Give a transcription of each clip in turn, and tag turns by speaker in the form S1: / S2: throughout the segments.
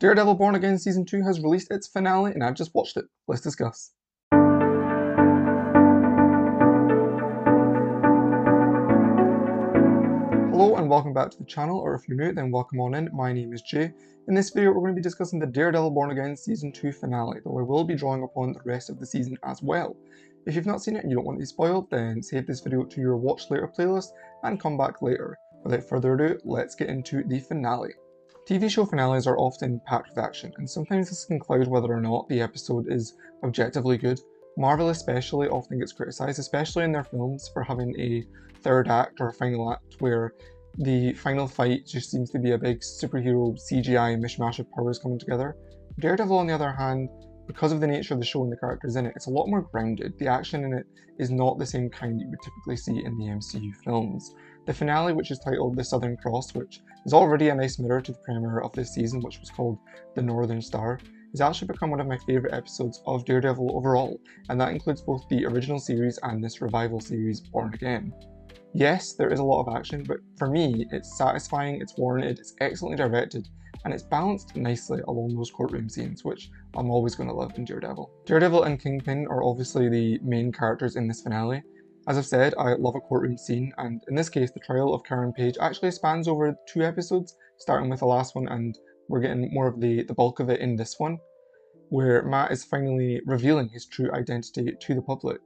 S1: Daredevil Born Again Season 2 has released its finale and I've just watched it. Let's discuss. Hello and welcome back to the channel, or if you're new then welcome on in. My name is Jay. In this video we're going to be discussing the Daredevil Born Again Season 2 finale, though I will be drawing upon the rest of the season as well. If you've not seen it and you don't want to be spoiled, then save this video to your watch later playlist and come back later. Without further ado, let's get into the finale. TV show finales are often packed with action, and sometimes this can cloud whether or not the episode is objectively good. Marvel especially often gets criticised, especially in their films, for having a third act or a final act where the final fight just seems to be a big superhero CGI mishmash of powers coming together. Daredevil, on the other hand, because of the nature of the show and the characters in it, it's a lot more grounded. The action in it is not the same kind that you would typically see in the MCU films. The finale, which is titled The Southern Cross, which is already a nice mirror to the premiere of this season, which was called The Northern Star, has actually become one of my favourite episodes of Daredevil overall, and that includes both the original series and this revival series, Born Again. Yes, there is a lot of action, but for me, it's satisfying, it's warranted, it's excellently directed, and it's balanced nicely along those courtroom scenes, which I'm always going to love in Daredevil. Daredevil and Kingpin are obviously the main characters in this finale. As I've said, I love a courtroom scene, and in this case, the trial of Karen Page actually spans over 2 episodes, starting with the last one, and we're getting more of the bulk of it in this one, where Matt is finally revealing his true identity to the public.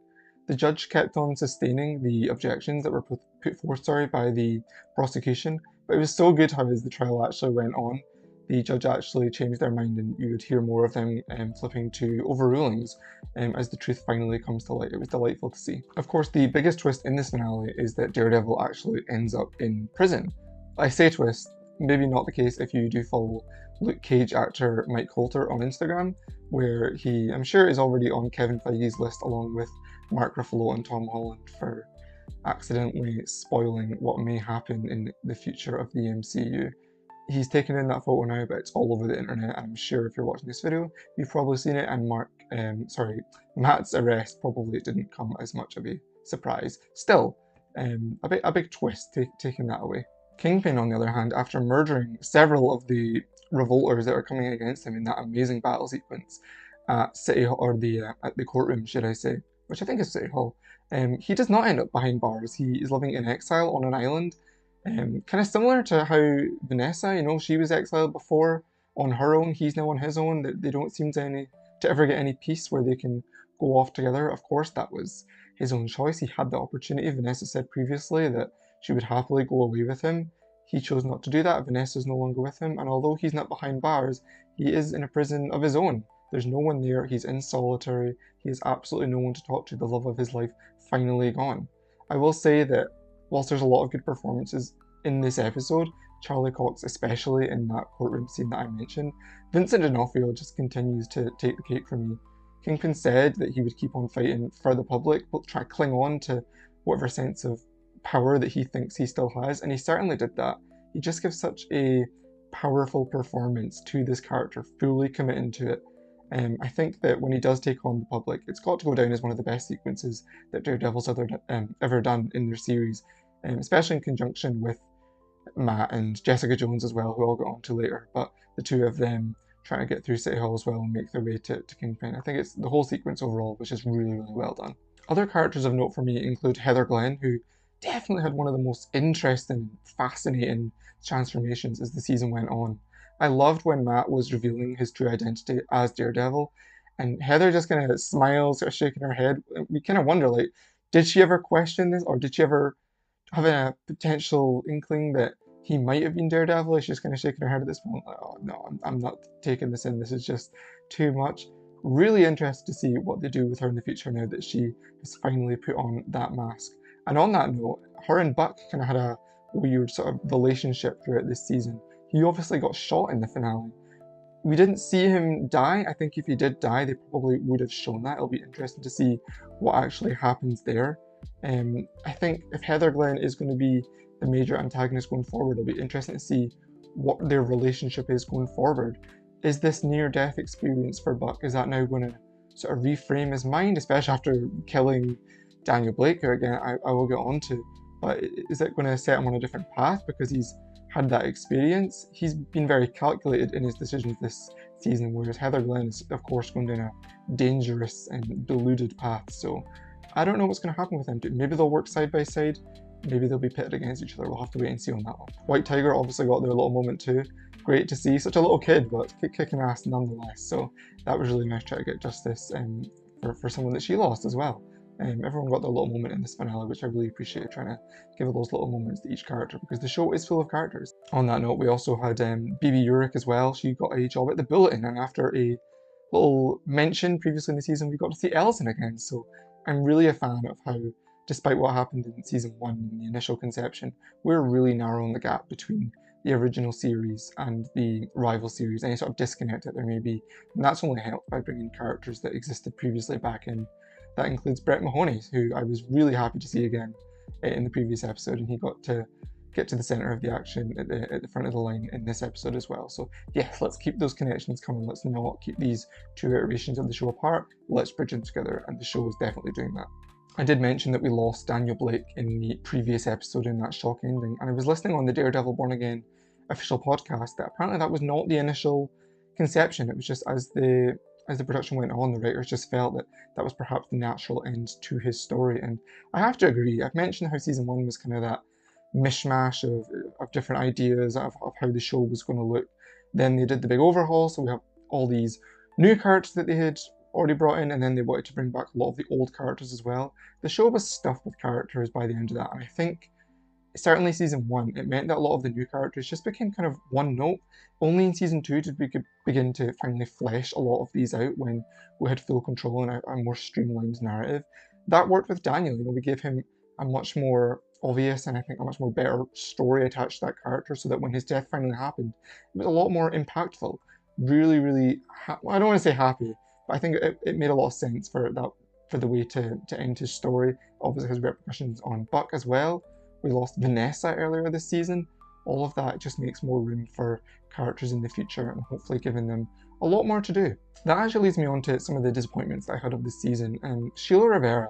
S1: The judge kept on sustaining the objections that were put forth by the prosecution, but it was so good how as the trial actually went on, the judge actually changed their mind and you would hear more of them flipping to overrulings as the truth finally comes to light. It was delightful to see. Of course, the biggest twist in this finale is that Daredevil actually ends up in prison. I say twist, maybe not the case if you do follow Luke Cage actor Mike Coulter on Instagram, where he, I'm sure, is already on Kevin Feige's list along with Mark Ruffalo and Tom Holland for accidentally spoiling what may happen in the future of the MCU. He's taken in that photo now, but it's all over the internet, and I'm sure if you're watching this video, you've probably seen it, and Matt's arrest probably didn't come as much of a surprise. Still, a big twist taking that away. Kingpin, on the other hand, after murdering several of the revolters that are coming against him in that amazing battle sequence at at the courtroom, should I say, which I think is City Hall, he does not end up behind bars. He is living in exile on an island. Kind of similar to how Vanessa, she was exiled before on her own, he's now on his own. They don't seem to ever get any peace where they can go off together. Of course, that was his own choice. He had the opportunity. Vanessa said previously that she would happily go away with him. He chose not to do that. Vanessa's no longer with him, and although he's not behind bars, he is in a prison of his own. There's no one there. He's in solitary. He has absolutely no one to talk to. The love of his life finally gone. I will say that whilst there's a lot of good performances in this episode, Charlie Cox especially in that courtroom scene that I mentioned, Vincent D'Onofrio just continues to take the cake for me. Kingpin said that he would keep on fighting for the public, but try to cling on to whatever sense of power that he thinks he still has, and he certainly did that. He just gives such a powerful performance to this character, fully committing to it. I think that when he does take on the public, it's got to go down as one of the best sequences that Daredevil's ever done in their series, especially in conjunction with Matt and Jessica Jones as well, who I'll get on to later, but the two of them trying to get through City Hall as well and make their way to Kingpin. I think it's the whole sequence overall, which is really, really well done. Other characters of note for me include Heather Glenn, who definitely had one of the most interesting, fascinating transformations as the season went on. I loved when Matt was revealing his true identity as Daredevil, and Heather just kind of smiles, sort of shaking her head. We kind of wonder, like, did she ever question this, or did she ever have a potential inkling that he might have been Daredevil? She's just kind of shaking her head at this point, like, oh no, I'm not taking this in, this is just too much. Really interested to see what they do with her in the future now that she has finally put on that mask. And on that note, her and Buck kind of had a weird sort of relationship throughout this season. He obviously got shot in the finale. We didn't see him die. I think if he did die, they probably would have shown that. It'll be interesting to see what actually happens there. I think if Heather Glenn is going to be the major antagonist going forward, it'll be interesting to see what their relationship is going forward. Is this near-death experience for Buck, is that now going to sort of reframe his mind, especially after killing Daniel Blake, who again I will get on to, but is it going to set him on a different path because he's had that experience. He's been very calculated in his decisions this season, whereas Heather Glenn is, of course, going down a dangerous and deluded path. So I don't know what's going to happen with them two. Maybe they'll work side by side. Maybe they'll be pitted against each other. We'll have to wait and see on that one. White Tiger obviously got their little moment too. Great to see. Such a little kid, but kicking ass nonetheless. So that was really nice to try to get justice for someone that she lost as well. Everyone got their little moment in this finale, which I really appreciated, trying to give those little moments to each character, because the show is full of characters. On that note, we also had BB Urick as well. She got a job at the Bulletin, and after a little mention previously in the season, we got to see Ellison again. So I'm really a fan of how, despite what happened in season 1 in the initial conception, we're really narrowing the gap between the original series and the rival series, any sort of disconnect that there may be. And that's only helped by bringing characters that existed previously back in. That includes Brett Mahoney, who I was really happy to see again in the previous episode, and he got to get to the centre of the action at the front of the line in this episode as well. So yes, let's keep those connections coming. Let's not keep these two iterations of the show apart. Let's bridge them together, and the show is definitely doing that. I did mention that we lost Daniel Blake in the previous episode in that shock ending, and I was listening on the Daredevil Born Again official podcast that apparently that was not the initial conception. It was just as the production went on, the writers just felt that that was perhaps the natural end to his story. And I have to agree. I've mentioned how season 1 was kind of that mishmash of different ideas of how the show was going to look. Then they did the big overhaul, so we have all these new characters that they had already brought in, and then they wanted to bring back a lot of the old characters as well. The show was stuffed with characters by the end of that, and I think certainly season 1, it meant that a lot of the new characters just became kind of one note. Only in season 2 did we begin to finally flesh a lot of these out when we had full control and a more streamlined narrative. That worked with Daniel. We gave him a much more obvious and I think a much more better story attached to that character, so that when his death finally happened, it was a lot more impactful. Really, really, I don't want to say happy, but I think it made a lot of sense for the way to end his story. Obviously has repercussions on Buck as well. We lost Vanessa earlier this season. All of that just makes more room for characters in the future and hopefully giving them a lot more to do. That actually leads me on to some of the disappointments that I had of this season. Sheila Rivera,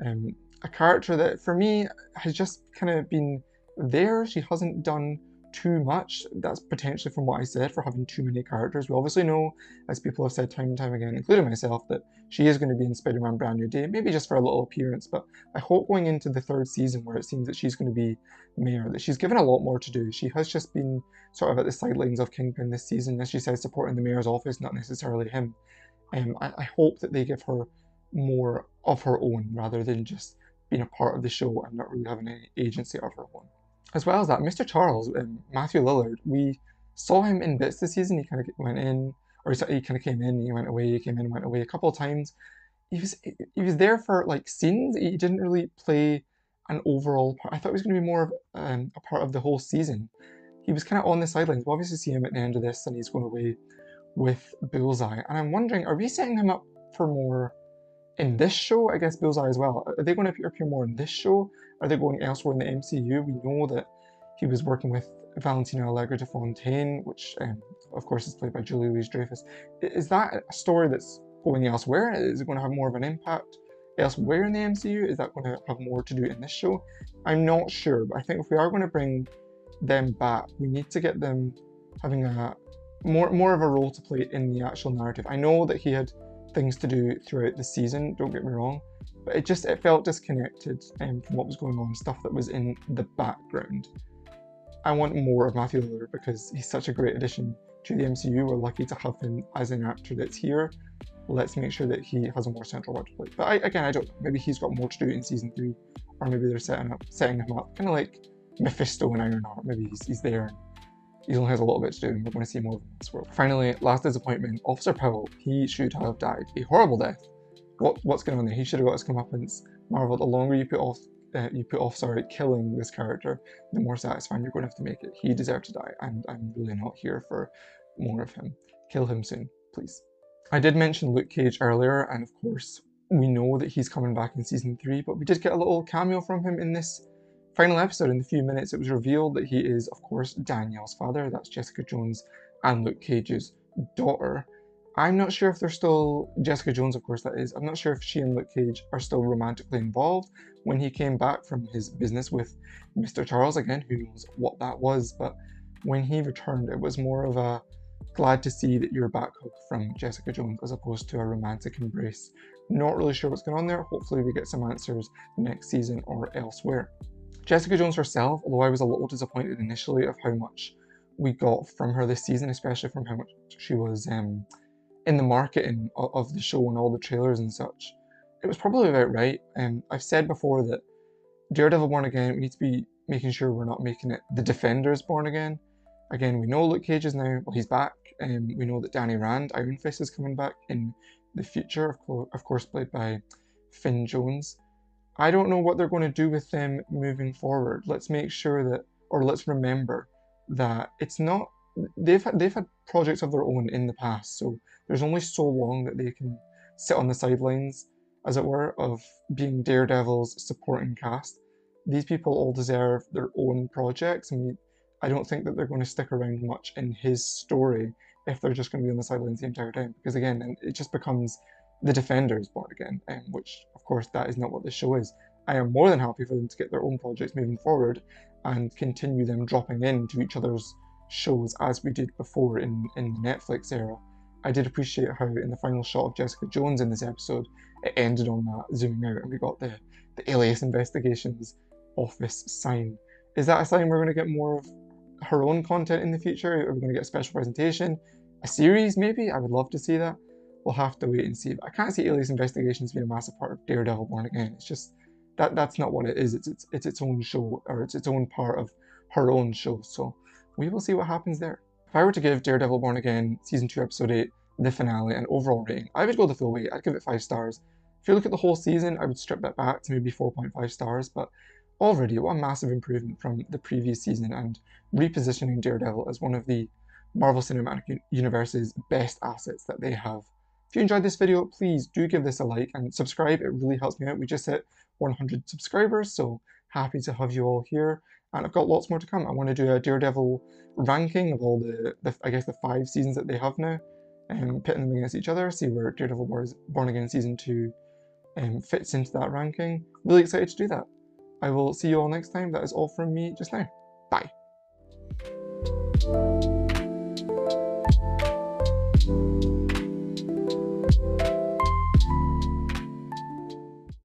S1: a character that for me has just kind of been there. She hasn't done too much. That's potentially from what I said for having too many characters. We obviously know, as people have said time and time again, including myself, that she is going to be in Spider-Man Brand New Day, maybe just for a little appearance, but I hope going into the 3rd season where it seems that she's going to be Mayor, that she's given a lot more to do. She has just been sort of at the sidelines of Kingpin this season, as she says, supporting the Mayor's office, not necessarily him. I hope that they give her more of her own rather than just being a part of the show and not really having any agency of her own. As well as that, Mr. Charles, Matthew Lillard, we saw him in bits this season. He kind of went in, or he kind of came in, he went away, he came in, went away a couple of times. He was there for like scenes. He didn't really play an overall part. I thought he was going to be more of a part of the whole season. He was kind of on the sidelines. We'll obviously see him at the end of this, and he's going away with Bullseye. And I'm wondering, are we setting him up for more in this show? I guess Bullseye as well. Are they going to appear more in this show? Are they going elsewhere in the MCU? We know that he was working with Valentina Allegra de Fontaine, which of course is played by Julie Louis-Dreyfus. Is that a story that's going elsewhere? Is it going to have more of an impact elsewhere in the MCU? Is that going to have more to do in this show? I'm not sure, but I think if we are going to bring them back, we need to get them having a more of a role to play in the actual narrative. I know that he had things to do throughout the season, don't get me wrong, but it felt disconnected from what was going on, stuff that was in the background. I want more of Matthew Lillard because he's such a great addition to the MCU. We're lucky to have him as an actor that's here. Let's make sure that he has a more central role to play. But I don't know. Maybe he's got more to do in season 3, or maybe they're setting him up, kind of like Mephisto in Ironheart. Maybe he's there and he only has a little bit to do, and we're going to see more of him in this world. Finally, last disappointment, Officer Powell. He should have died a horrible death. What's going on there? He should have got his comeuppance. Marvel, the longer you put off killing this character, the more satisfying you're going to have to make it. He deserved to die, and I'm really not here for more of him. Kill him soon, please. I did mention Luke Cage earlier, and of course, we know that he's coming back in season 3, but we did get a little cameo from him in this final episode. In the few minutes, it was revealed that he is, of course, Danielle's father. That's Jessica Jones and Luke Cage's daughter. I'm not sure if they're still, Jessica Jones, of course, that is. I'm not sure if she and Luke Cage are still romantically involved. When he came back from his business with Mr. Charles again, who knows what that was, but when he returned, it was more of a glad to see that you're back hook from Jessica Jones as opposed to a romantic embrace. Not really sure what's going on there. Hopefully we get some answers next season or elsewhere. Jessica Jones herself, although I was a little disappointed initially of how much we got from her this season, especially from how much she was in the marketing of the show and all the trailers and such, it was probably about right. I've said before that Daredevil Born Again, we need to be making sure we're not making it the Defenders Born Again. Again, we know Luke Cage is now, well, he's back, and we know that Danny Rand, Iron Fist, is coming back in the future, of course played by Finn Jones. I don't know what they're going to do with them moving forward. Let's make sure that, or let's remember that it's not, they've had projects of their own in the past, so there's only so long that they can sit on the sidelines, as it were, of being Daredevil's supporting cast. These people all deserve their own projects, and I don't think that they're going to stick around much in his story if they're just going to be on the sidelines the entire time. Because again, it just becomes the Defenders Born Again, which of course that is not what this show is. I am more than happy for them to get their own projects moving forward and continue them dropping into each other's shows as we did before in the Netflix era. I did appreciate how in the final shot of Jessica Jones in this episode, it ended on that zooming out and we got the Alias Investigations office sign. Is that a sign we're going to get more of her own content in the future? Are we going to get a special presentation? A series maybe? I would love to see that. We'll have to wait and see. But I can't see Alias Investigations being a massive part of Daredevil Born Again. It's just, that's not what it is. It's its own show, or it's its own part of her own show. So we will see what happens there. If I were to give Daredevil Born Again Season 2 Episode 8, the finale, an overall rating, I would go the full way. I'd give it 5 stars. If you look at the whole season, I would strip that back to maybe 4.5 stars, but already what a massive improvement from the previous season and repositioning Daredevil as one of the Marvel Cinematic Universe's best assets that they have. If you enjoyed this video, please do give this a like and subscribe. It really helps me out. We just hit 100 subscribers, so happy to have you all here. And I've got lots more to come. I want to do a Daredevil ranking of all I guess the 5 seasons that they have now, and pitting them against each other, see where Daredevil Born Again Season 2 fits into that ranking. Really excited to do that. I will see you all next time. That is all from me just now.